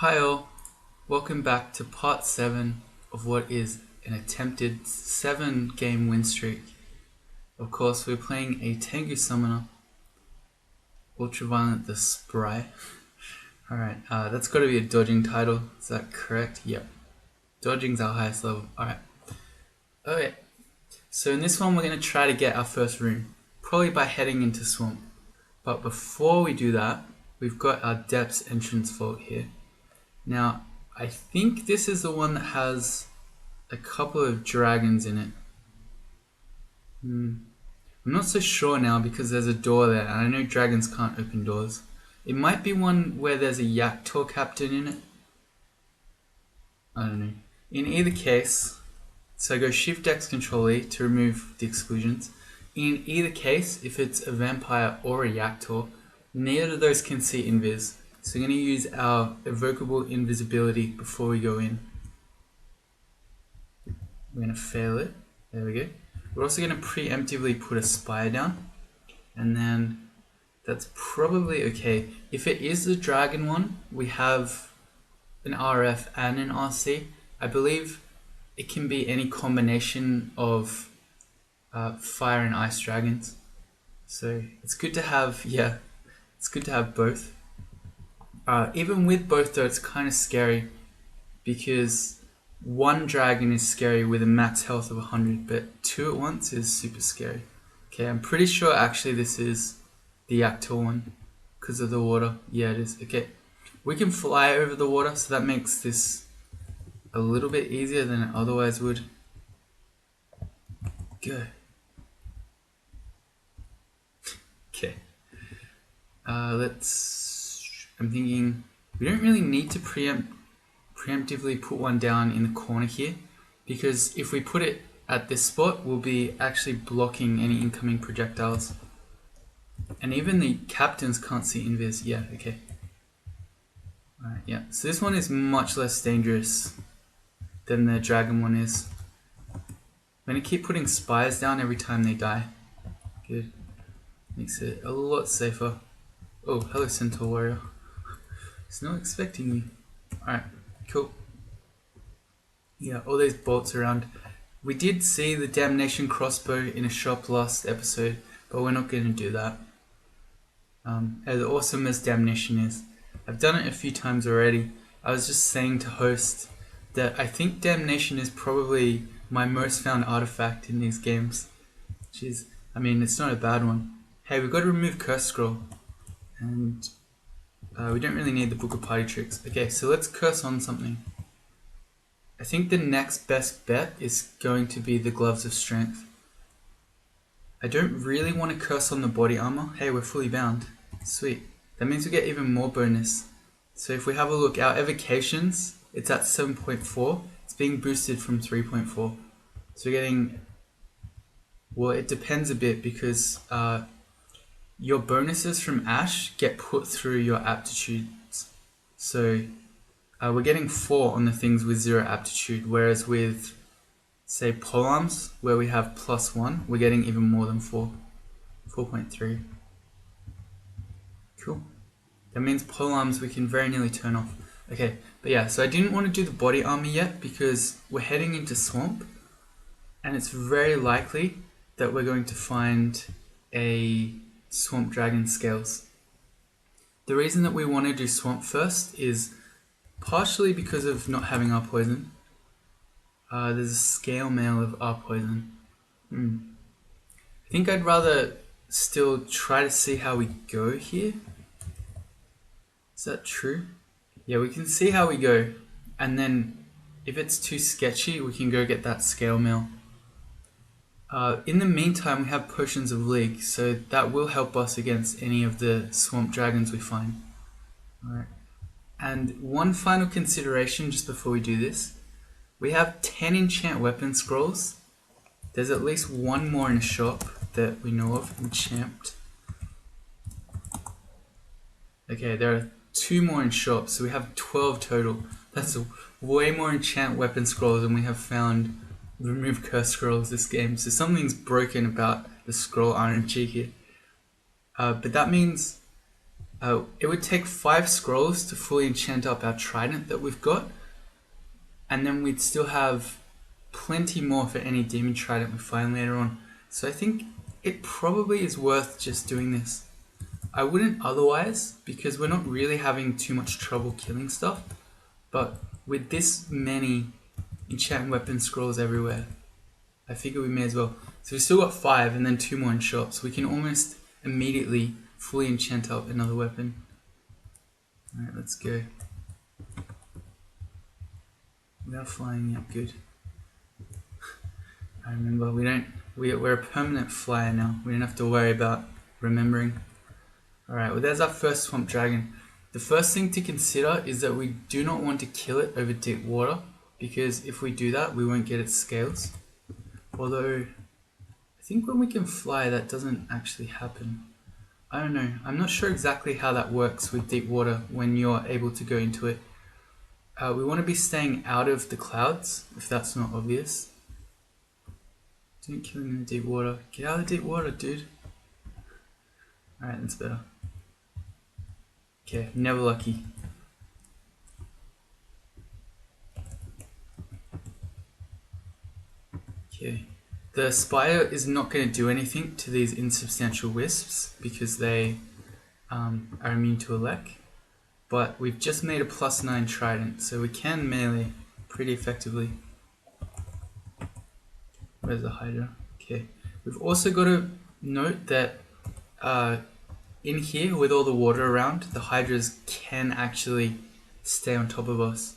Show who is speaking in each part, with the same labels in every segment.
Speaker 1: Hi all, welcome back to part 7 of what is an attempted 7-game win streak. Of course, we're playing a Tengu Summoner, Ultraviolent the Spry. Alright, that's got to be a dodging title, is that correct? Yep. Dodging's our highest level, alright. Okay, so in this one we're going to try to get our first rune, probably by heading into Swamp. But before we do that, we've got our Depths entrance vault here. Now, I think this is the one that has a couple of dragons in it. I'm not so sure now because there's a door there and I know dragons can't open doors. It might be one where there's a Yaktor captain in it. I don't know. In either case, so go Shift X Control E to remove the exclusions. In either case, if it's a vampire or a Yaktor, neither of those can see invis. So we're going to use our evocable invisibility before we go in. We're going to fail it. There we go. We're also going to preemptively put a spire down. And then that's probably okay. If it is the dragon one, we have an RF and an RC. I believe it can be any combination of fire and ice dragons. So it's good to have, it's good to have both. Even with both though, it's kind of scary because one dragon is scary with a max health of 100, but two at once is super scary. Okay, I'm pretty sure actually this is the Actor one because of the water. Yeah, it is. Okay, we can fly over the water, so that makes this a little bit easier than it otherwise would. Good. Okay. I'm thinking we don't really need to preemptively put one down in the corner here, because if we put it at this spot, we'll be actually blocking any incoming projectiles. And even the captains can't see invis. Yeah, okay. Alright, yeah. So this one is much less dangerous than the dragon one is. I'm going to keep putting spires down every time they die. Good. Makes it a lot safer. Oh, hello Centaur Warrior. He's not expecting me. Alright, cool. Yeah, all those bolts around. We did see the Damnation crossbow in a shop last episode, but we're not going to do that. As awesome as Damnation is. I've done it a few times already. I was just saying to host that I think Damnation is probably my most found artifact in these games. Which is, I mean, it's not a bad one. Hey, we've got to remove Curse Scroll. And we don't really need the Book of Party Tricks. Okay, so let's curse on something. I think the next best bet is going to be the Gloves of Strength. I don't really want to curse on the body armor. Hey, we're fully bound. Sweet. That means we get even more bonus. So if we have a look, our evocations, it's at 7.4. It's being boosted from 3.4. So we're getting... Well, it depends a bit because your bonuses from Ash get put through your aptitudes. So we're getting 4 on the things with 0 aptitude, whereas with, say, polearms, where we have +1, we're getting even more than 4. 4.3. Cool. That means polearms we can very nearly turn off. Okay, but yeah, so I didn't want to do the body armor yet because we're heading into Swamp, and it's very likely that we're going to find a Swamp Dragon Scales. The reason that we want to do Swamp first is partially because of not having our poison. There's a scale mail of our poison. I think I'd rather still try to see how we go here. Is that true? Yeah, we can see how we go. And then if it's too sketchy, we can go get that scale mail. In the meantime, we have Potions of League, so that will help us against any of the swamp dragons we find. Alright. And one final consideration just before we do this. We have 10 enchant weapon scrolls. There's at least one more in a shop that we know of, enchant. Okay, there are 2 more in shops, so we have 12 total. That's way more enchant weapon scrolls than we have found remove curse scrolls this game. So something's broken about the scroll RNG here. But that means It would take 5 scrolls to fully enchant up our trident that we've got, and then we'd still have plenty more for any demon trident we find later on. So I think it probably is worth just doing this. I wouldn't otherwise, because we're not really having too much trouble killing stuff, but with this many enchant weapon scrolls everywhere, I figure we may as well. So we've still got 5 and then 2 more in shop, so we can almost immediately fully enchant up another weapon. Alright, let's go. We are flying yet, good. I remember we're a permanent flyer now. We don't have to worry about remembering. Alright, well there's our first swamp dragon. The first thing to consider is that we do not want to kill it over deep water, because if we do that we won't get its scales. Although, I think when we can fly that doesn't actually happen. I don't know, I'm not sure exactly how that works with deep water when you're able to go into it. We want to be staying out of the clouds, if that's not obvious. Don't kill him in the deep water. Get out of the deep water, dude. Alright, that's better. Okay, never lucky. Okay. The spider is not going to do anything to these insubstantial wisps because they are immune to a lek. But we've just made a +9 trident, so we can melee pretty effectively. Where's the Hydra? Okay. We've also got to note that in here, with all the water around, the Hydras can actually stay on top of us.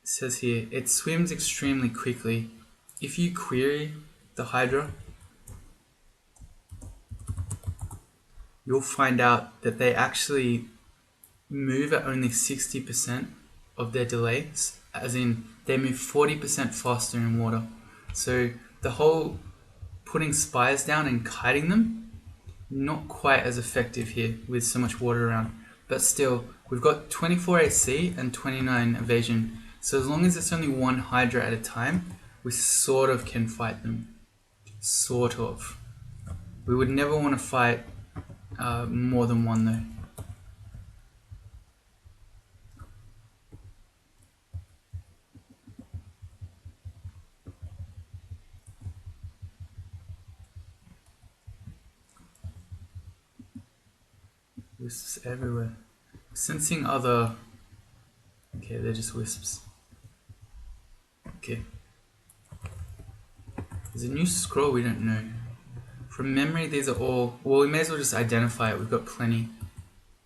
Speaker 1: It says here, it swims extremely quickly. If you query the Hydra, you'll find out that they actually move at only 60% of their delays, as in they move 40% faster in water. So the whole putting spires down and kiting them, not quite as effective here with so much water around. But still, we've got 24 AC and 29 evasion. So as long as it's only one Hydra at a time, we sort of can fight them. Sort of. We would never want to fight more than one though. Wisps everywhere. Sensing other... Okay, they're just wisps. Okay. There's a new scroll we don't know. From memory, these are all... Well, we may as well just identify it. We've got plenty.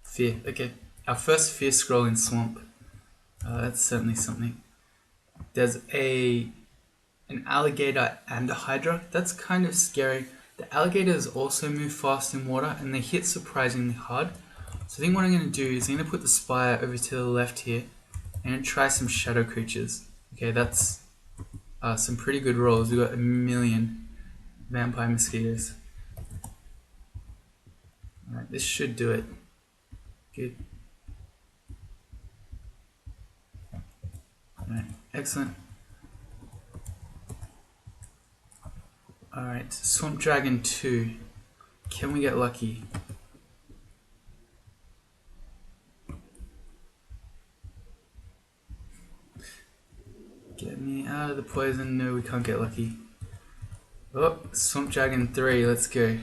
Speaker 1: Fear. Okay. Our first fear scroll in Swamp. That's certainly something. There's an alligator and a Hydra. That's kind of scary. The alligators also move fast in water and they hit surprisingly hard. So I think what I'm going to do is I'm going to put the spire over to the left here and try some shadow creatures. Okay, that's some pretty good rolls. We've got 1 million vampire mosquitoes. Alright, this should do it. Good. Alright, excellent. Alright, Swamp Dragon 2. Can we get lucky? Get me out of the poison. No, we can't get lucky. Oh, Swamp Dragon 3, let's go.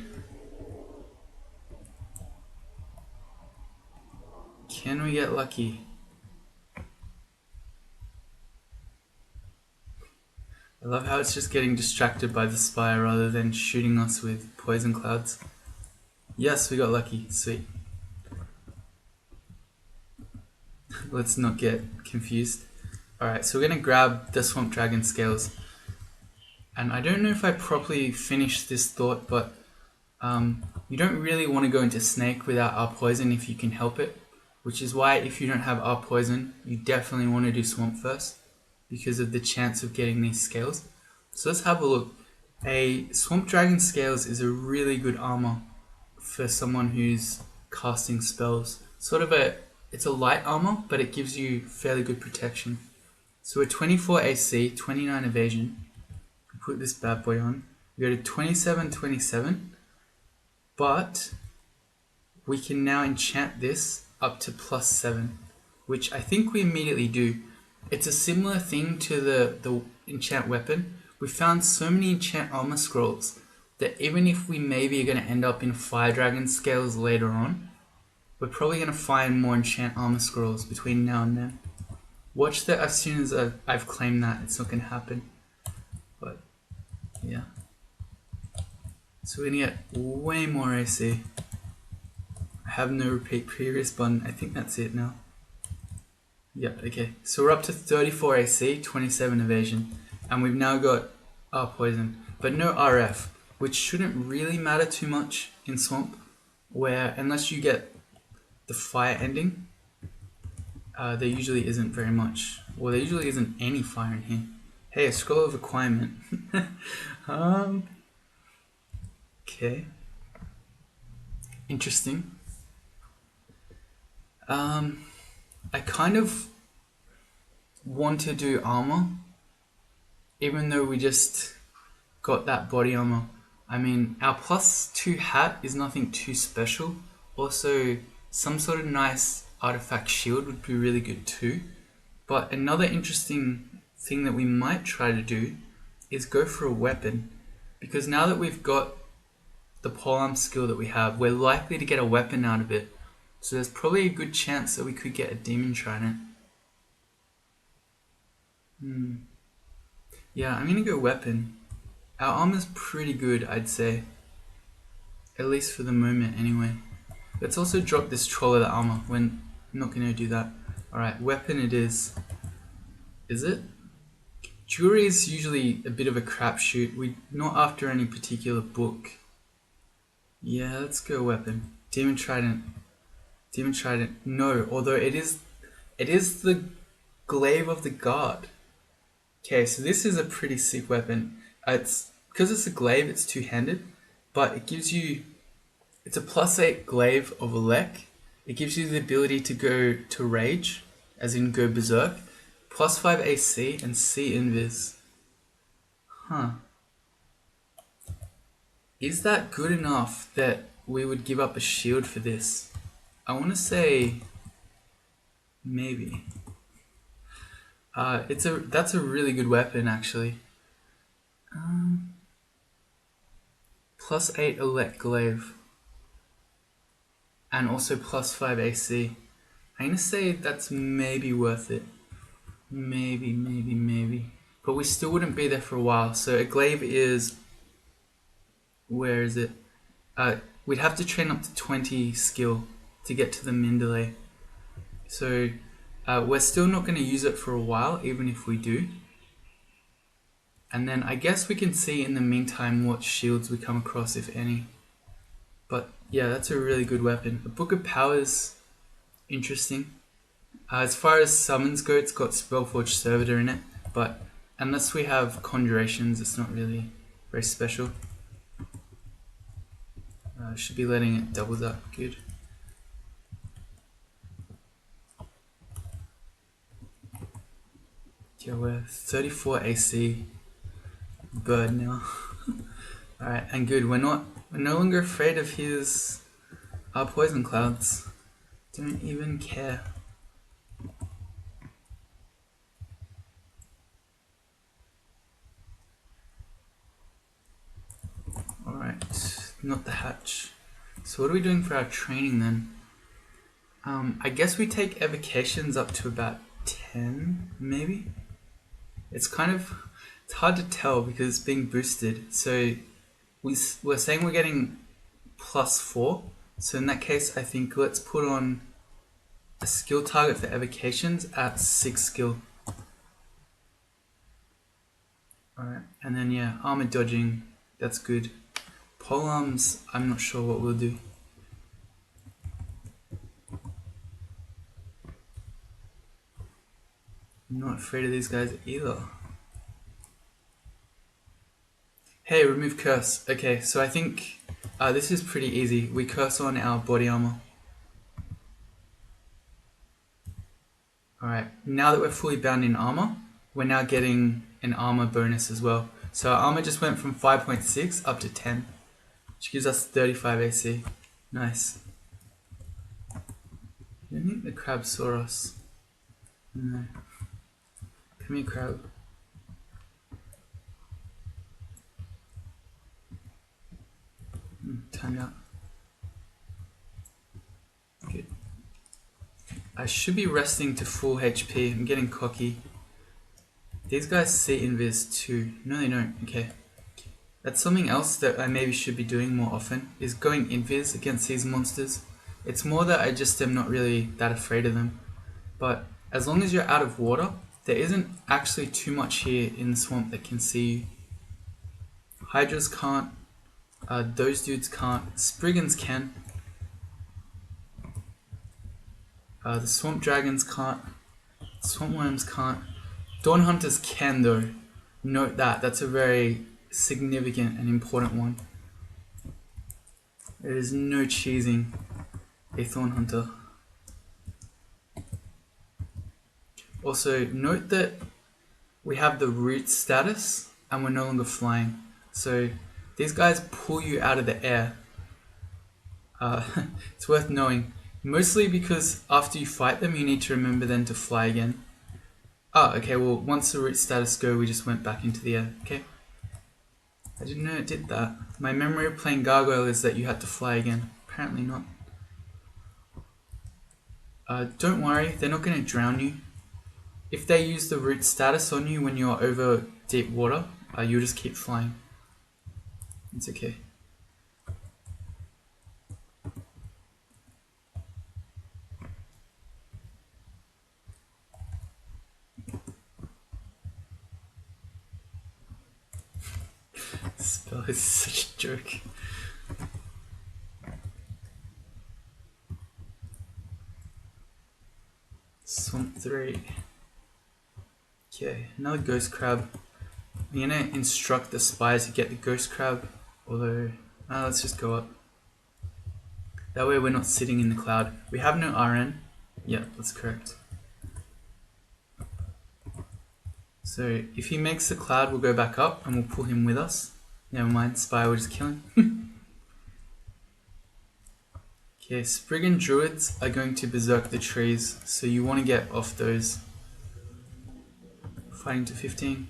Speaker 1: Can we get lucky? I love how it's just getting distracted by the spire rather than shooting us with poison clouds. Yes, we got lucky. Sweet. Let's not get confused. Alright, so we're going to grab the Swamp Dragon scales. And I don't know if I properly finished this thought, but you don't really want to go into Snake without our poison if you can help it. Which is why if you don't have our poison, you definitely want to do Swamp first, because of the chance of getting these scales. So let's have a look. A Swamp Dragon scales is a really good armor for someone who's casting spells. It's a light armor, but it gives you fairly good protection. So we're 24 AC, 29 evasion. We put this bad boy on. We go to 27, 27. But we can now enchant this up to +7, which I think we immediately do. It's a similar thing to the enchant weapon. We found so many enchant armor scrolls that even if we maybe are going to end up in Fire Dragon scales later on, we're probably going to find more enchant armor scrolls between now and then. Watch that as soon as I've claimed that, it's not going to happen. But yeah. So we're going to get way more AC. I have no repeat previous button. I think that's it now. Yep, okay. So we're up to 34 AC, 27 evasion. And we've now got our poison, but no RF, which shouldn't really matter too much in Swamp, where unless you get the fire ending, there usually isn't very much. Well, there usually isn't any fire in here. Hey, a scroll of requirement. Okay. Interesting. I kind of want to do armor, even though we just got that body armor. I mean, our +2 hat is nothing too special. Also, some sort of nice artifact shield would be really good too. But another interesting thing that we might try to do is go for a weapon, because now that we've got the polearm skill that we have, we're likely to get a weapon out of it. So there's probably a good chance that we could get a demon trident. Yeah, I'm gonna go weapon. Our armor's pretty good, I'd say. At least for the moment, anyway. Let's also drop this troll of the armor. We're not gonna do that. Alright, weapon it is. Is it? Jewelry is usually a bit of a crapshoot. We're not after any particular book. Yeah, let's go weapon. Demon trident. Demon trident. No, although it is the glaive of the guard. Okay, so this is a pretty sick weapon. It's because it's a glaive, it's two-handed, but it gives you, it's a +8 glaive of Elec. It gives you the ability to go to rage, as in go berserk, +5 AC and C invis. Huh. Is that good enough that we would give up a shield for this? I want to say maybe. That's a really good weapon actually. +8 Elect Glaive. And also +5 AC. I'm gonna say that's maybe worth it. Maybe. But we still wouldn't be there for a while. So a glaive is, where is it? We'd have to train up to 20 skill to get to the Mindalay. So we're still not going to use it for a while, even if we do. And then I guess we can see in the meantime what shields we come across, if any. But yeah, that's a really good weapon. The Book of Powers, interesting. As far as summons go, it's got Spellforge Servitor in it, but unless we have Conjurations, it's not really very special. Should be letting it double that, good. Yeah, we're 34 AC bird now. Alright, and good, we're no longer afraid of his poison clouds. Don't even care. Alright, not the hatch. So what are we doing for our training then? I guess we take evocations up to about 10, maybe? It's hard to tell because it's being boosted. So we're saying we're getting +4. So in that case, I think let's put on a skill target for evocations at 6 skill. Alright, and then yeah, armor dodging, that's good. Polearms, I'm not sure what we'll do. I'm not afraid of these guys either. Hey, remove curse. Okay, so I think this is pretty easy. We curse on our body armor. Alright, now that we're fully bound in armor, we're now getting an armor bonus as well. So our armor just went from 5.6 up to 10, which gives us 35 AC. Nice. crab saw us. No. Come here, crab. Time out. Good. I should be resting to full HP. I'm getting cocky. These guys see invis too. No, they don't. Okay. That's something else that I maybe should be doing more often, is going invis against these monsters. It's more that I just am not really that afraid of them. But as long as you're out of water, there isn't actually too much here in the swamp that can see you. Hydras can't. Those dudes can't. Spriggans can. The swamp dragons can't. Swamp worms can't. Dawn hunters can though. Note that. That's a very significant and important one. There is no cheesing a thorn hunter. Also, note that we have the root status and we're no longer flying. So these guys pull you out of the air. It's worth knowing. Mostly because after you fight them, you need to remember then to fly again. Okay, well, once the root status go, we just went back into the air. Okay. I didn't know it did that. My memory of playing Gargoyle is that you had to fly again. Apparently not. Don't worry, they're not going to drown you. If they use the root status on you when you're over deep water, you'll just keep flying. It's okay. This spell is such a joke. Swamp 3. Okay, another ghost crab. I'm gonna instruct the spies to get the ghost crab, although let's just go up. That way we're not sitting in the cloud. We have no RN. Yeah, that's correct. So if he makes the cloud, we'll go back up and we'll pull him with us. Never mind, spy will just kill him. Okay, Spriggan druids are going to berserk the trees, so you want to get off those. Fighting to 15.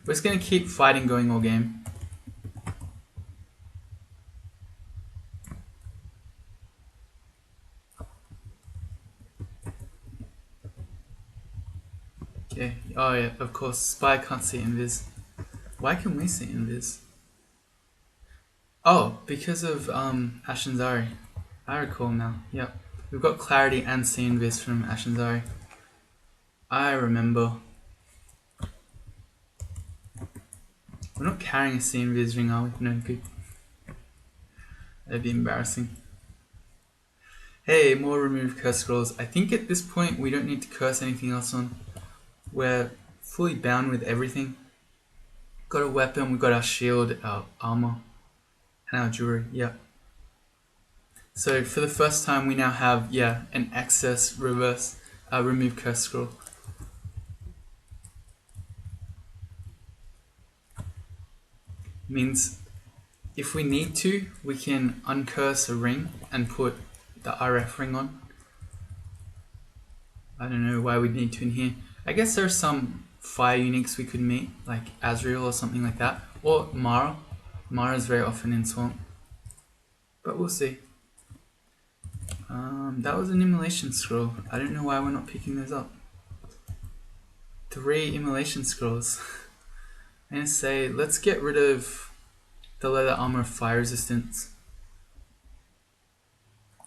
Speaker 1: We're just going to keep fighting going all game. Okay, oh yeah, of course, spy can't see invis. Why can we see invis? Oh, because of Ashanzari. I recall now, yep. We've got clarity and see invis from Ashanzari. I remember. We're not carrying a see invis ring, are we? No, good. That'd be embarrassing. Hey, more remove curse scrolls. I think at this point we don't need to curse anything else on. We're fully bound with everything. Got a weapon, we've got our shield, our armor, and our jewelry, yep. So for the first time we now have, an excess reverse remove curse scroll. Means if we need to, we can uncurse a ring and put the RF ring on. I don't know why we'd need to in here. I guess there are some fire uniques we could meet, like Azrael or something like that. Or Mara. Mara's very often in Swamp. But we'll see. That was an immolation scroll. I don't know why we're not picking those up. 3 immolation scrolls. I'm gonna say, let's get rid of the leather armor of fire resistance.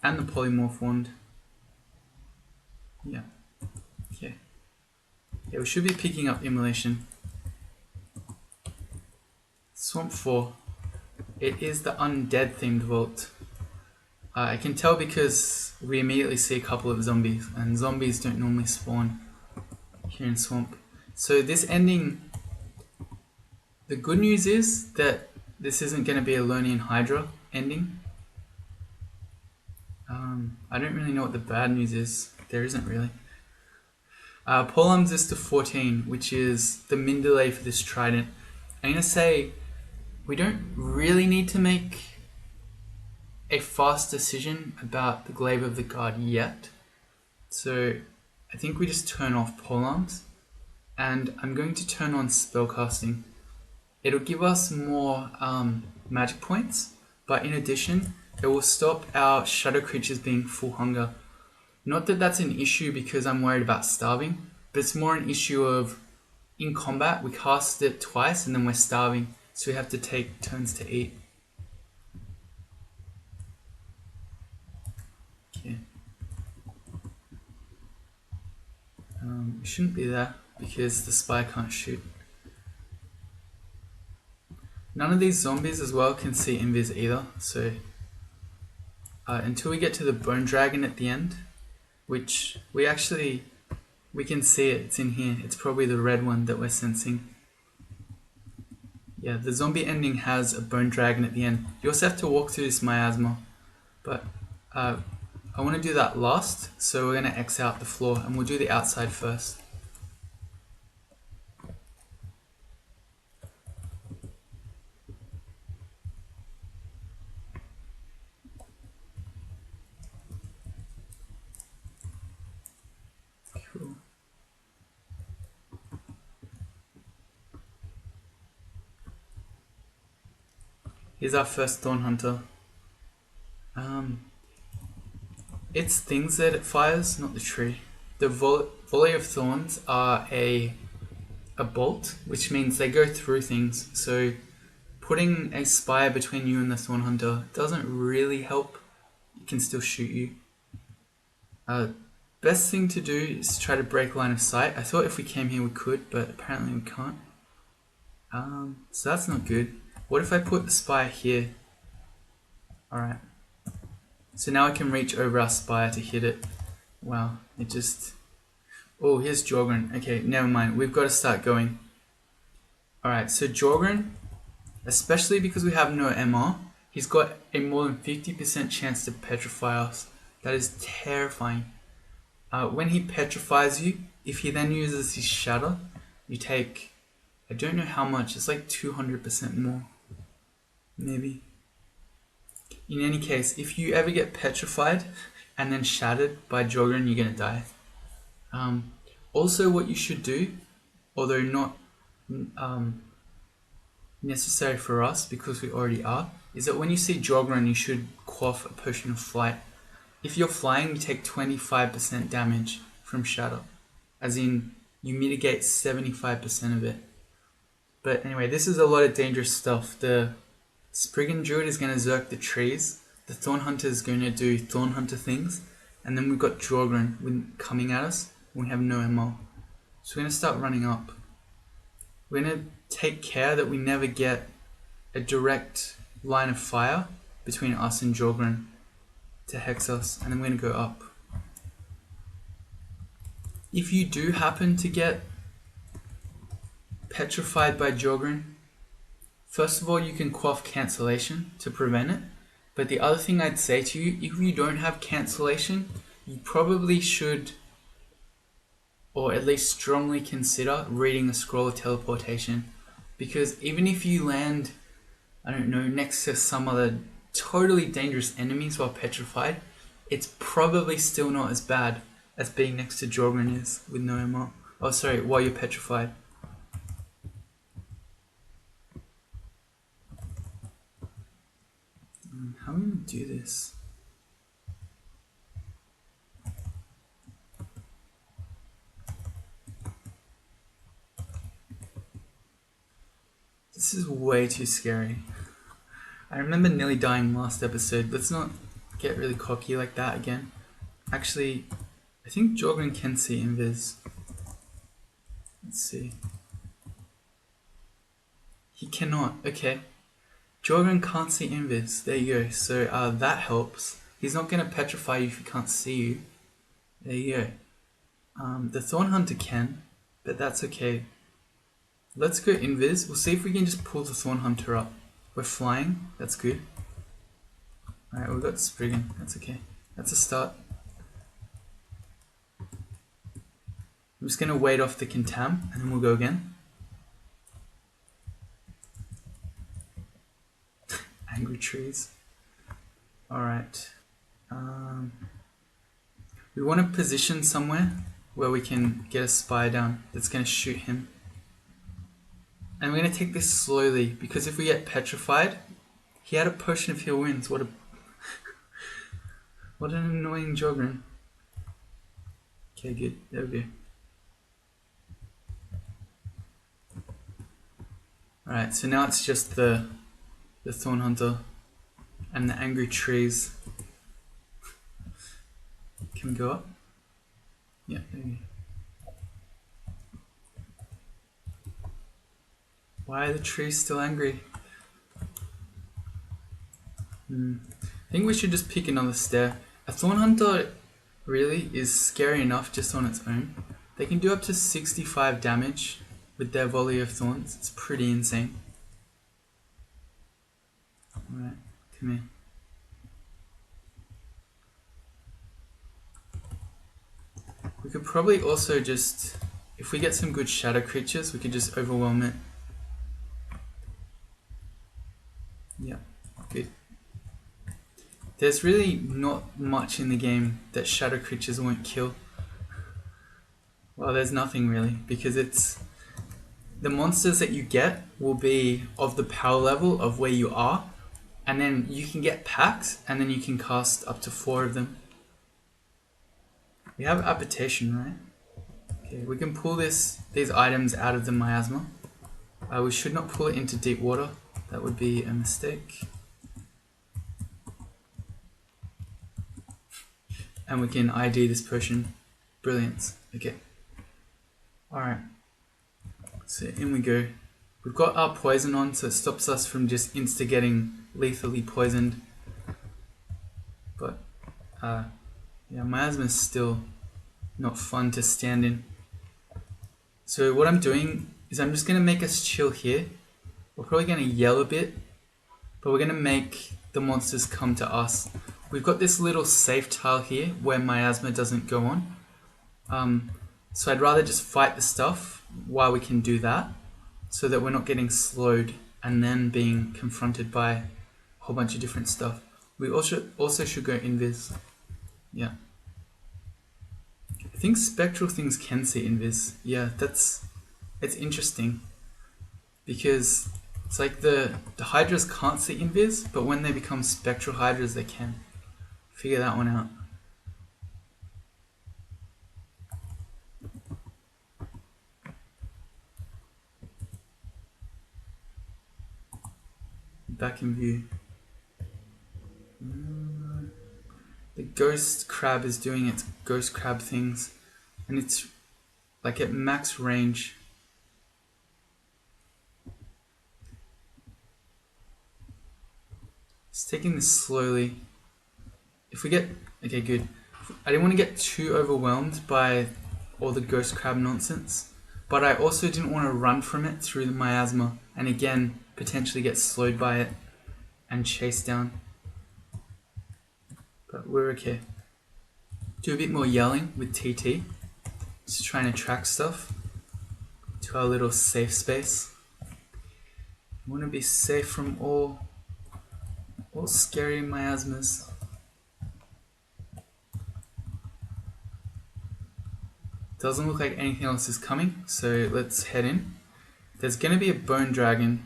Speaker 1: And the polymorph wand. Yeah. Okay. Yeah, we should be picking up immolation. Swamp 4. It is the undead themed vault. I can tell because we immediately see a couple of zombies, and zombies don't normally spawn here in Swamp. So this ending, the good news is that this isn't going to be a Lonian Hydra ending. I don't really know what the bad news is. There isn't really. Polums is to 14, which is the min delay for this trident. I'm going to say we don't really need to make a fast decision about the Glaive of the God yet. So So I think we just turn off polearms, and I'm going to turn on spellcasting. It'll give us more magic points, but in addition, it will stop our shadow creatures being full hunger. Not that that's an issue because I'm worried about starving, but it's more an issue of in combat we cast it twice and then we're starving, so we have to take turns to eat. Okay. It shouldn't be there because the spy can't shoot. None of these zombies as well can see invis either, so until we get to the bone dragon at the end, which we can see it, it's in here, it's probably the red one that we're sensing. Yeah, the zombie ending has a bone dragon at the end. You also have to walk through this miasma, but I want to do that last, so we're going to X out the floor and we'll do the outside first. Cool. Here's our first Thorn Hunter. It's things that it fires, not the tree. The volley of thorns are a bolt, which means they go through things. So putting a spire between you and the Thorn Hunter doesn't really help. It can still shoot you. Best thing to do is try to break line of sight. I thought if we came here we could, but apparently we can't. So that's not good. What if I put the spire here? Alright. So now I can reach over our spire to hit it. Wow, it just... Oh, here's Jorgren. Okay, never mind. We've got to start going. Alright, so Jorgren, especially because we have no MR, he's got a more than 50% chance to petrify us. That is terrifying. When he petrifies you, if he then uses his shatter, you take... I don't know how much. It's like 200% more. Maybe. In any case, if you ever get petrified and then shattered by Jorgren, you're going to die. Also, what you should do, although not necessary for us because we already are, is that when you see Jorgren, you should quaff a potion of flight. If you're flying, you take 25% damage from shatter. As in, you mitigate 75% of it. But anyway, this is a lot of dangerous stuff. The Spriggan Druid is going to zerk the trees. The Thorn Hunter is going to do Thorn Hunter things. And then we've got Jorgren coming at us. We have no ammo. So we're going to start running up. We're going to take care that we never get a direct line of fire between us and Jorgren to hex us. And then we're going to go up. If you do happen to get petrified by Jorgren, first of all, you can quaff cancellation to prevent it. But the other thing I'd say to you, if you don't have cancellation, you probably should, or at least strongly consider, reading the Scroll of Teleportation. Because even if you land, I don't know, next to some other totally dangerous enemies while petrified, it's probably still not as bad as being next to Jorgren is with no ammo. Oh, sorry, while you're petrified. How are we going to do this? This is way too scary. I remember nearly dying last episode. Let's not get really cocky like that again. Actually, I think Jorgren can see invis. Let's see. He cannot. Okay. Jorgren can't see invis. There you go. So that helps. He's not going to petrify you if he can't see you. There you go. The Thorn Hunter can, but that's okay. Let's go invis. We'll see if we can just pull the Thorn Hunter up. We're flying. That's good. Alright, we've got Spriggan. That's okay. That's a start. I'm just going to wait off the Contam, and then we'll go again. Angry trees. Alright. We want to position somewhere where we can get a spy down that's going to shoot him. And we're going to take this slowly, because if we get petrified, he had a potion of heal wounds. What an annoying Jogren. Okay, good. There we go. Alright, so now it's just the Thorn Hunter and the angry trees. Can we go up? Yeah, maybe. Why are the trees still angry? I think we should just pick another stair. A Thorn Hunter really is scary enough just on its own. They can do up to 65 damage with their volley of thorns. It's pretty insane. Alright, come here. We could probably also just, if we get some good shadow creatures, we could just overwhelm it. Yeah, good. There's really not much in the game that shadow creatures won't kill. Well, there's nothing really, because it's the monsters that you get will be of the power level of where you are, and then you can get packs, and then you can cast up to 4 of them. We have Application, right? Okay, we can pull these items out of the miasma. We should not pull it into deep water. That would be a mistake. And we can ID this potion. Brilliant. Okay. Alright. So in we go. We've got our poison on, so it stops us from just insta-getting lethally poisoned. But, yeah, miasma is still not fun to stand in. So what I'm doing is I'm just going to make us chill here. We're probably going to yell a bit, but we're going to make the monsters come to us. We've got this little safe tile here where miasma doesn't go on. So I'd rather just fight the stuff while we can do that, so that we're not getting slowed and then being confronted by a whole bunch of different stuff. We also should go invis. Yeah. I think spectral things can see invis. Yeah, it's interesting. Because it's like the hydras can't see invis, but when they become spectral hydras they can. Figure that one out. Back in view. The ghost crab is doing its ghost crab things, and it's like at max range. Just taking this slowly. If we get, okay, good. I didn't want to get too overwhelmed by all the ghost crab nonsense, but I also didn't want to run from it through the miasma and again potentially get slowed by it and chased down. But we're okay. Do a bit more yelling with TT. Just trying to track stuff to our little safe space. We want to be safe from all scary miasmas. Doesn't look like anything else is coming, so let's head in. There's going to be a bone dragon.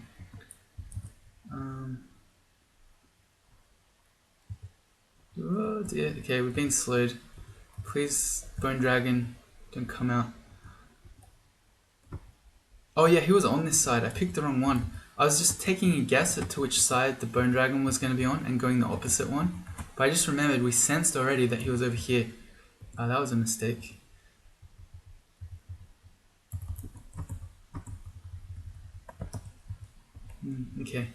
Speaker 1: Oh dear. Okay, we've been slowed. Please, bone dragon, don't come out. Oh yeah, he was on this side. I picked the wrong one. I was just taking a guess at to which side the bone dragon was going to be on and going the opposite one. But I just remembered we sensed already that he was over here. That was a mistake. Okay.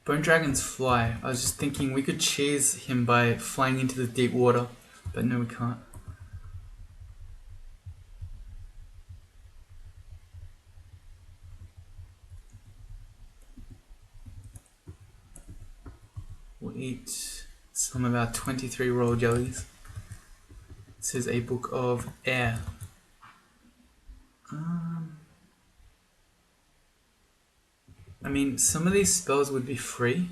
Speaker 1: Bone dragons fly. I was just thinking we could cheese him by flying into the deep water, but no, we can't. We'll eat some of our 23 royal jellies. This is a book of air. I mean, some of these spells would be free,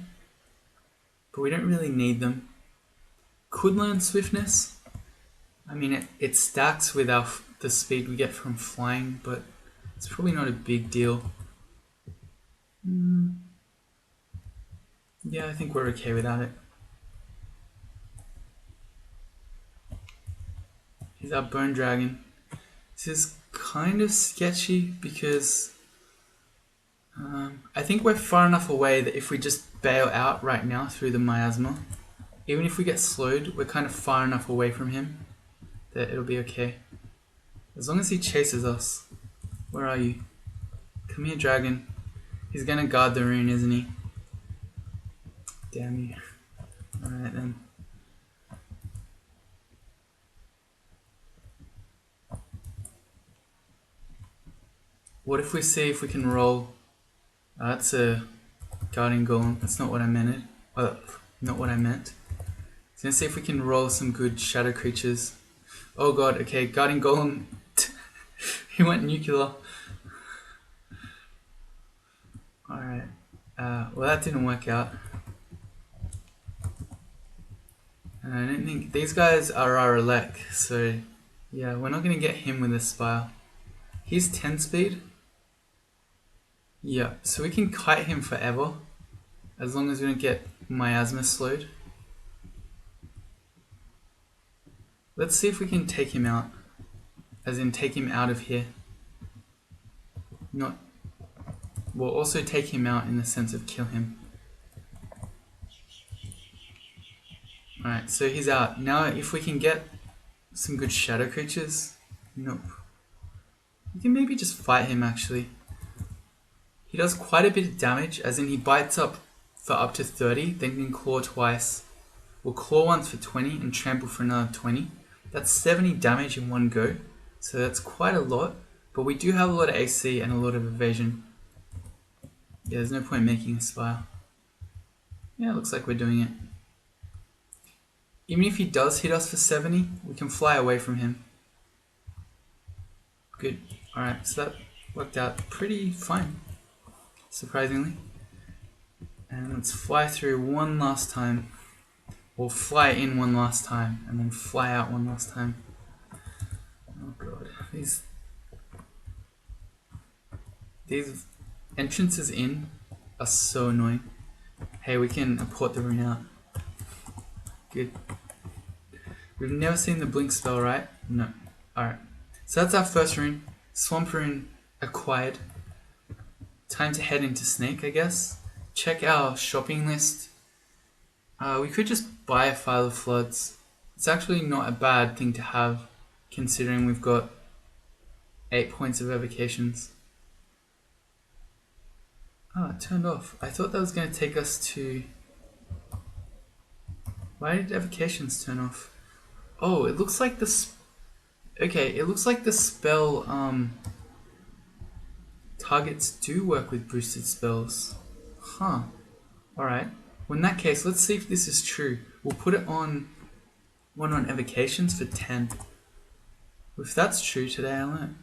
Speaker 1: but we don't really need them. Could learn swiftness. I mean, it stacks with the speed we get from flying, but it's probably not a big deal. Yeah, I think we're okay without it. He's our bone dragon. This is kind of sketchy because I think we're far enough away that if we just bail out right now through the miasma, even if we get slowed, we're kind of far enough away from him that it'll be okay. As long as he chases us. Where are you? Come here, dragon. He's gonna guard the rune, isn't he? Damn you. Alright then. What if we see if we can roll... that's a guarding golem. That's not what I meant. Not what I meant. I was gonna see if we can roll some good shadow creatures. Oh god, okay, guarding golem. He went nuclear. Alright. Well, that didn't work out. And I don't think... these guys are our elect, so... yeah, we're not gonna get him with a spire. He's 10 speed. Yeah, so we can kite him forever. As long as we don't get miasma slowed. Let's see if we can take him out. As in take him out of here. Not... we'll also take him out in the sense of kill him. Alright, so he's out. Now if we can get some good shadow creatures... nope. We can maybe just fight him actually. He does quite a bit of damage, as in he bites up for up to 30, then can claw twice. We'll claw once for 20 and trample for another 20. That's 70 damage in one go, so that's quite a lot. But we do have a lot of AC and a lot of evasion. Yeah, there's no point making a spire. Yeah, it looks like we're doing it. Even if he does hit us for 70, we can fly away from him. Good. Alright, so that worked out pretty fine, surprisingly. And let's fly through one last time. We'll fly in one last time, and then fly out one last time. Oh god, these entrances in are so annoying. Hey, we can import the rune out. Good. We've never seen the blink spell, right? No. Alright. So that's our first rune. Swamp rune acquired. Time to head into Snake, I guess. Check our shopping list. We could just buy a File of Floods. It's actually not a bad thing to have, considering we've got 8 points of evocations. Oh, it turned off. I thought that was going to take us to... why did evocations turn off? Oh, it looks like this... okay, it looks like the spell targets do work with boosted spells. Huh. Alright. Well, in that case, let's see if this is true. We'll put it on one on evocations for 10. If that's true, today I learned.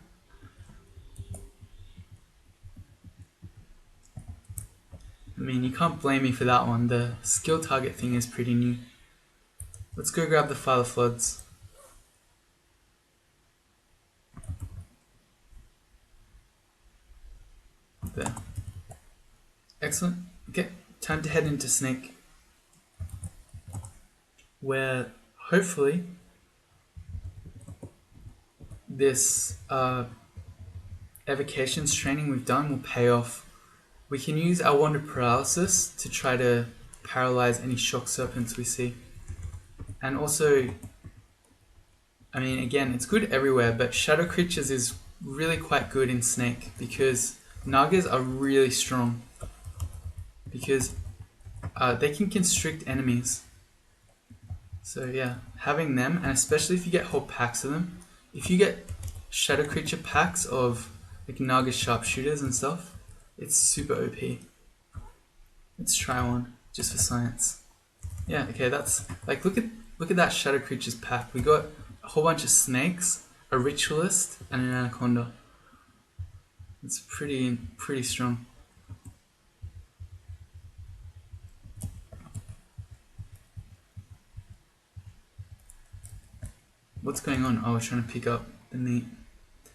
Speaker 1: I mean, you can't blame me for that one. The skill target thing is pretty new. Let's go grab the File of Floods. There. Excellent. Okay, time to head into Snake. Where, hopefully, this evocations training we've done will pay off. We can use our Wand of Paralysis to try to paralyze any shock serpents we see. And also, I mean, again, it's good everywhere, but Shadow Creatures is really quite good in Snake because Nagas are really strong. Because they can constrict enemies. So yeah, having them, and especially if you get whole packs of them, if you get Shadow Creature packs of like Naga Sharpshooters and stuff, it's super OP. Let's try one, just for science. Yeah, okay, that's like look at that Shadow Creatures pack. We got a whole bunch of snakes, a ritualist, and an anaconda. It's pretty strong. What's going on? Oh, we're trying to pick up the meat.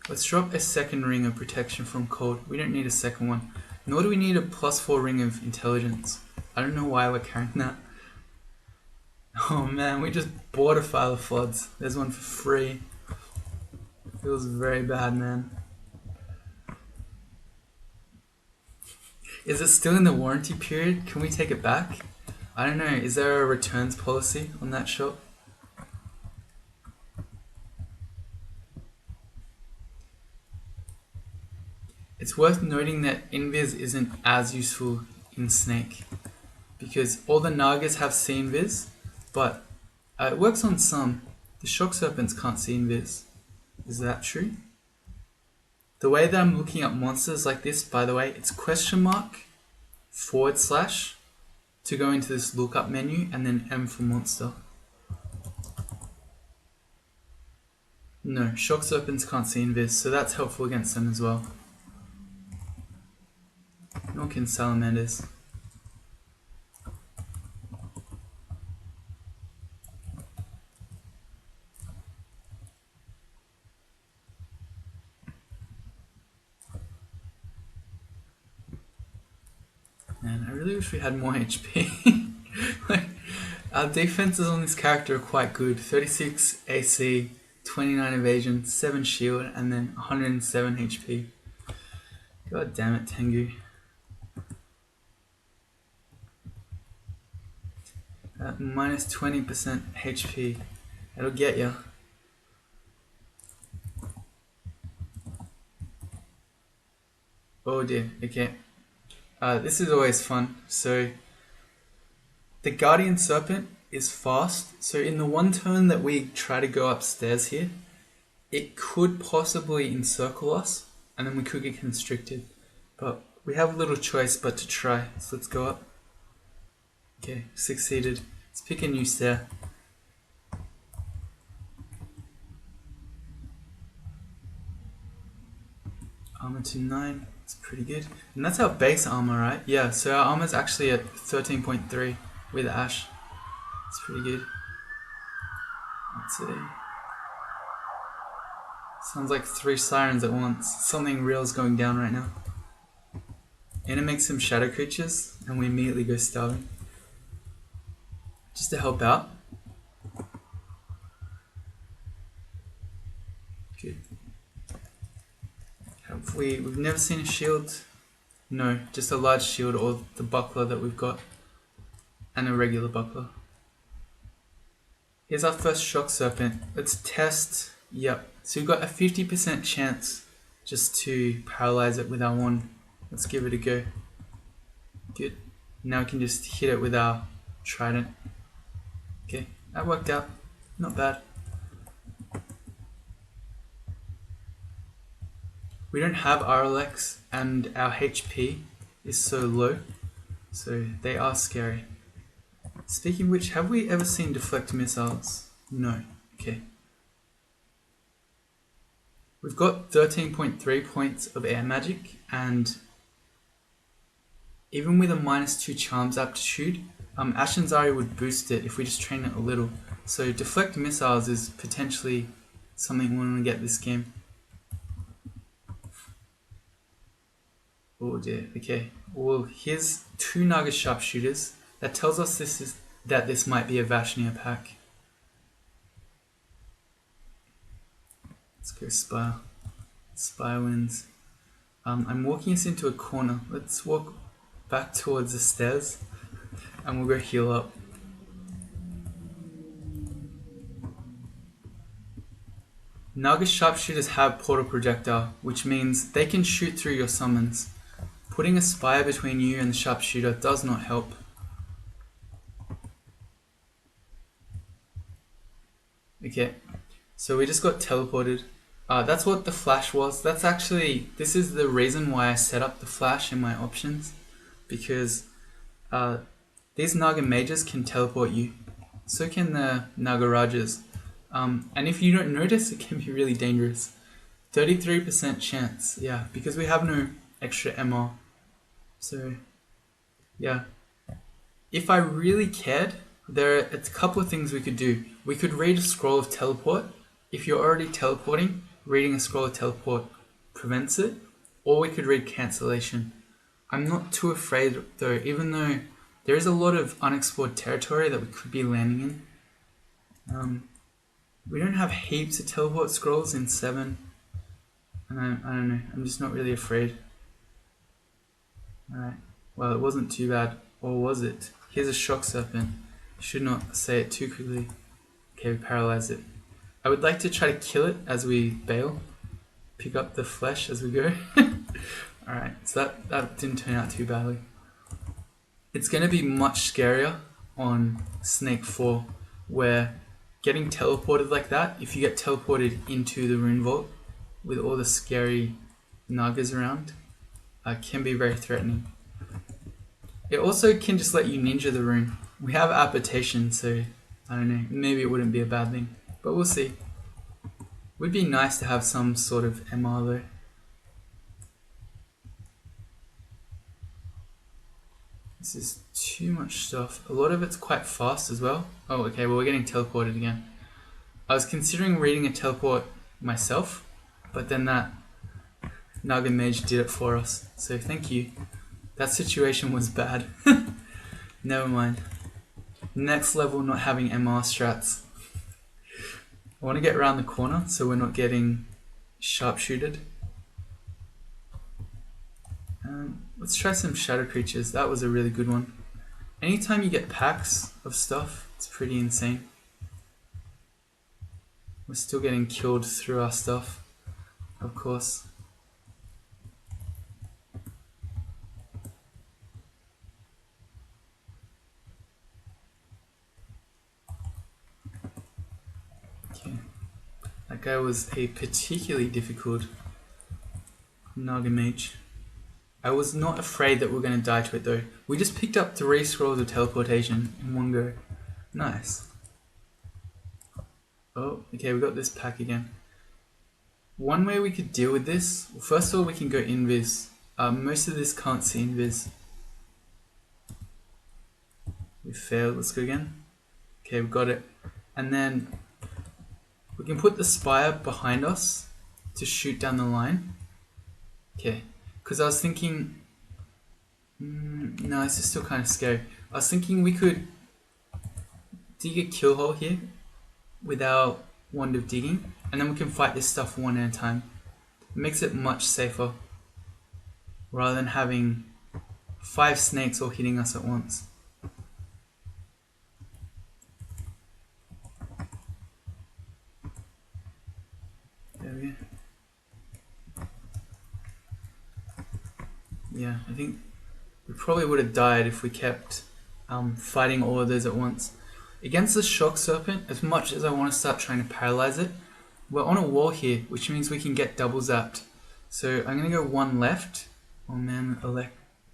Speaker 1: Let's drop a second ring of protection from cold. We don't need a second one. Nor do we need a +4 ring of intelligence. I don't know why we're carrying that. Oh man, we just bought a File of Floods. There's one for free. Feels very bad, man. Is it still in the warranty period? Can we take it back? I don't know. Is there a returns policy on that shop? It's worth noting that Invis isn't as useful in Snake because all the Nagas have see Invis, but it works on some. The Shock Serpents can't see Invis. Is that true? The way that I'm looking up monsters like this, by the way, it's !/ to go into this lookup menu and then M for monster. No, Shock Serpents can't see Invis, so that's helpful against them as well. Nor can Salamanders. Man, I really wish we had more HP. Like, our defenses on this character are quite good. 36 AC, 29 evasion, 7 shield, and then 107 HP. God damn it, Tengu. Minus 20% HP. It'll get ya. Oh dear, okay. This is always fun. So, the Guardian Serpent is fast. So in the one turn that we try to go upstairs here, it could possibly encircle us, and then we could get constricted. But we have little choice but to try. So let's go up. Okay, succeeded. Let's pick a new stair. Armor to 9. It's pretty good. And that's our base armor, right? Yeah, so our armor's actually at 13.3 with Ash. It's pretty good. Let's see. Sounds like 3 sirens at once. Something real's going down right now. Anna makes some shadow creatures, and we immediately go starving. Just to help out. Good. We've never seen a shield. No, just a large shield or the buckler that we've got. And a regular buckler. Here's our first Shock Serpent. Let's test. Yep. So we've got a 50% chance just to paralyze it with our wand. Let's give it a go. Good. Now we can just hit it with our trident. Okay, that worked out. Not bad. We don't have RLX and our HP is so low, so they are scary. Speaking of which, have we ever seen deflect missiles? No. Okay. We've got 13.3 points of air magic, and even with a -2 charms aptitude, Ashanzari would boost it if we just train it a little. So deflect missiles is potentially something we want to get this game. Oh dear, okay. Well, here's 2 Naga sharpshooters. That tells us this might be a Vashnia pack. Let's go Spire. Spire wins. I'm walking us into a corner. Let's walk back towards the stairs and we'll go heal up. Naga sharpshooters have portal projectile, which means they can shoot through your summons. Putting a spire between you and the sharpshooter does not help. Okay, so we just got teleported. That's what the flash was. This is the reason why I set up the flash in my options, because these Naga mages can teleport you. So can the Naga Rajas. And if you don't notice, it can be really dangerous. 33% chance, yeah, because we have no extra MR. So, yeah. If I really cared, it's a couple of things we could do. We could read a scroll of teleport, if you're already teleporting, reading a scroll of teleport prevents it, or we could read cancellation. I'm not too afraid though, even though there is a lot of unexplored territory that we could be landing in. We don't have heaps of teleport scrolls in 7. And I don't know, I'm just not really afraid. Alright, well, it wasn't too bad, or was it? Here's a shock serpent. Should not say it too quickly. Okay, we paralyzed it. I would like to try to kill it as we bail. Pick up the flesh as we go. Alright, so that didn't turn out too badly. It's going to be much scarier on Snake 4, where getting teleported like that, if you get teleported into the rune vault with all the scary Nagas around, can be very threatening. It also can just let you ninja the rune. We have apportation, so I don't know, maybe it wouldn't be a bad thing, but we'll see. Would be nice to have some sort of MR though. This is too much stuff. A lot of it's quite fast as well. Oh, okay, well we're getting teleported again. I was considering reading a teleport myself, but then that Naga Mage did it for us, so thank you. That situation was bad. Never mind. Next level, not having MR strats. I want to get around the corner so we're not getting sharpshooted. Let's try some shadow creatures. That was a really good one. Anytime you get packs of stuff, it's pretty insane. We're still getting killed through our stuff, of course. Okay. That guy was a particularly difficult Naga Mage. I was not afraid that we were going to die to it though. We just picked up 3 scrolls of teleportation in one go. Nice. Oh, okay, we got this pack again. One way we could deal with this, well, first of all we can go invis. Most of this can't see invis. We failed, let's go again. Okay, we got it. And then we can put the spire behind us to shoot down the line. Okay, because I was thinking, no, this is still kind of scary. I was thinking we could dig a kill hole here with our wand of digging, and then we can fight this stuff one at a time. It makes it much safer rather than having 5 snakes all hitting us at once. There we go. Yeah, I think we probably would have died if we kept fighting all of those at once. Against the shock serpent, as much as I want to start trying to paralyze it, we're on a wall here, which means we can get double zapped. So I'm going to go 1 left. Oh man,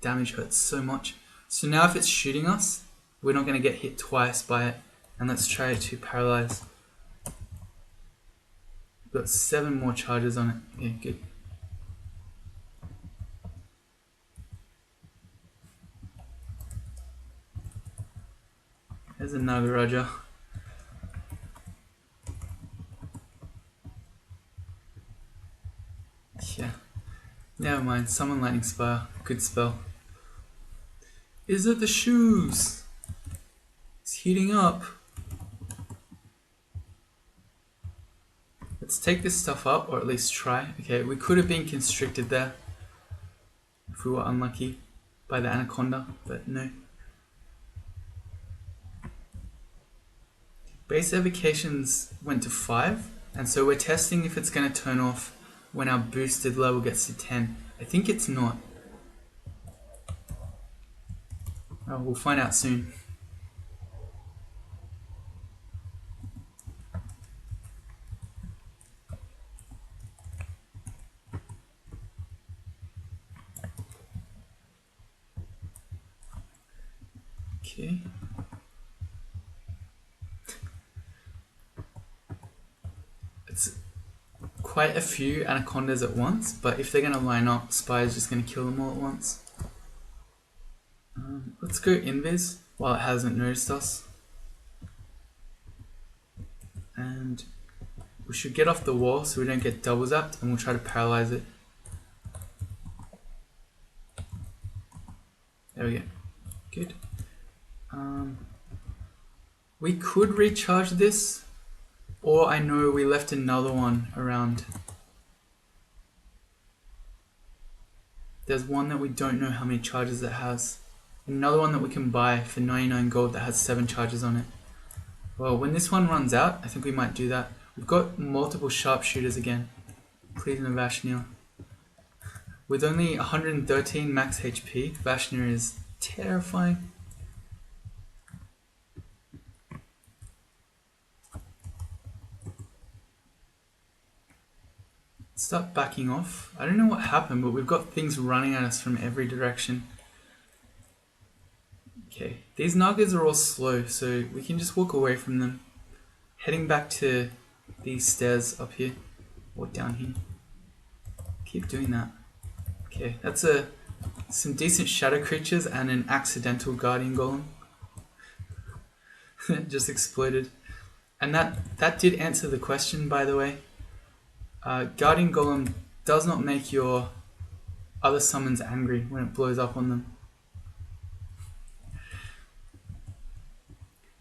Speaker 1: damage hurts so much. So now if it's shooting us, we're not going to get hit twice by it. And let's try to paralyze. We've got 7 more charges on it. Yeah, good. There's a Nagaraja. Yeah. Never mind, Summon Lightning Spire. Good spell. Is it the shoes? It's heating up. Let's take this stuff up, or at least try. Okay, we could have been constricted there if we were unlucky by the anaconda, but no. Base evocations went to 5, and so we're testing if it's going to turn off when our boosted level gets to 10. I think it's not. Oh, we'll find out soon. Okay. It's quite a few anacondas at once, but if they're going to line up, Spire's just going to kill them all at once. Let's go invis while it hasn't noticed us. And We should get off the wall so we don't get double zapped, and we'll try to paralyze it. There we go. Good. We could recharge this, or I know we left another one around. There's one that we don't know how many charges it has. Another one that we can buy for 99 gold that has 7 charges on it. Well, when this one runs out, I think we might do that. We've got multiple sharpshooters again. Please no Vashnier. With only 113 max HP, Vashnier is terrifying. Start backing off. I don't know what happened, but we've got things running at us from every direction. Okay, these Nagas are all slow, so we can just walk away from them. Heading back to these stairs up here, or down here. Keep doing that. Okay, that's some decent shadow creatures and an accidental guardian golem. Just exploded. And that did answer the question, by the way. Guardian golem does not make your other summons angry when it blows up on them.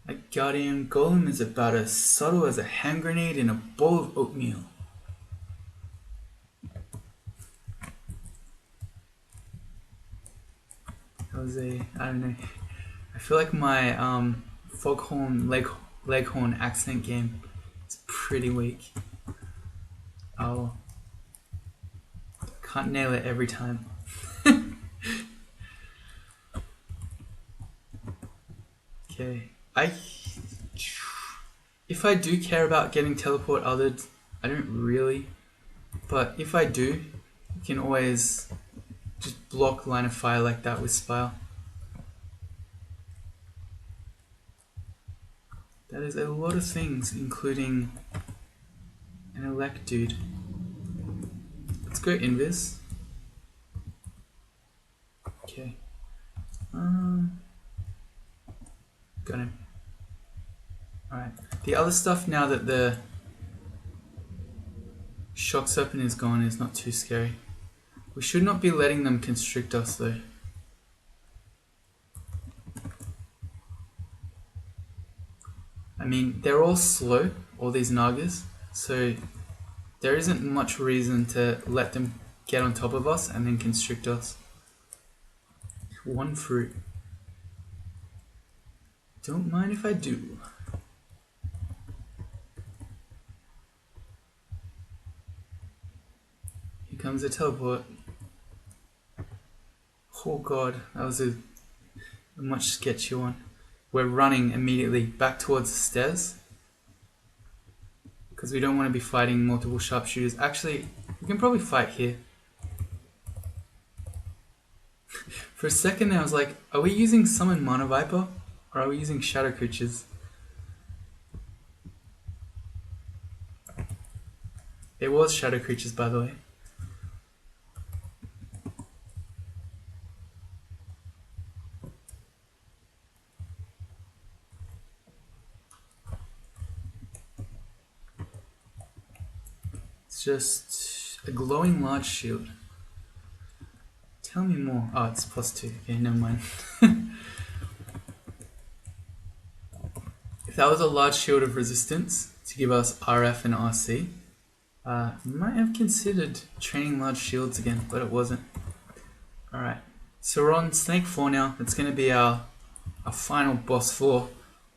Speaker 1: A guardian golem is about as subtle as a hand grenade in a bowl of oatmeal. That was I don't know. I feel like my foghorn leghorn accent game is pretty weak. Oh, can't nail it every time. Okay, if I do care about getting teleport othered, I don't really, but if I do, you can always just block line of fire like that with Spire. That is a lot of things, including an elect dude. Let's go invis. Okay. Got him. Alright. The other stuff, now that the shock serpent is gone, is not too scary. We should not be letting them constrict us though. I mean, they're all slow, all these Nagas, so there isn't much reason to let them get on top of us and then constrict us. One fruit. Don't mind if I do. Here comes a teleport. Oh god, that was a much sketchier one. We're running immediately back towards the stairs because we don't want to be fighting multiple sharpshooters. Actually, we can probably fight here. For a second there I was like, are we using Summon Mana Viper or are we using Shadow Creatures? It was Shadow Creatures, by the way. It's just a glowing large shield. Tell me more. Oh, it's +2. Okay, never mind. If that was a large shield of resistance to give us RF and RC, we might have considered training large shields again, but it wasn't. Alright, so we're on Snake 4 now. It's going to be our final boss 4.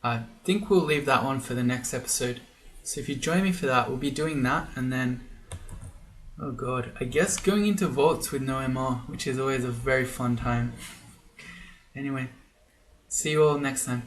Speaker 1: I think we'll leave that one for the next episode. So if you join me for that, we'll be doing that, and then, oh god, I guess going into vaults with no MR, which is always a very fun time. Anyway, see you all next time.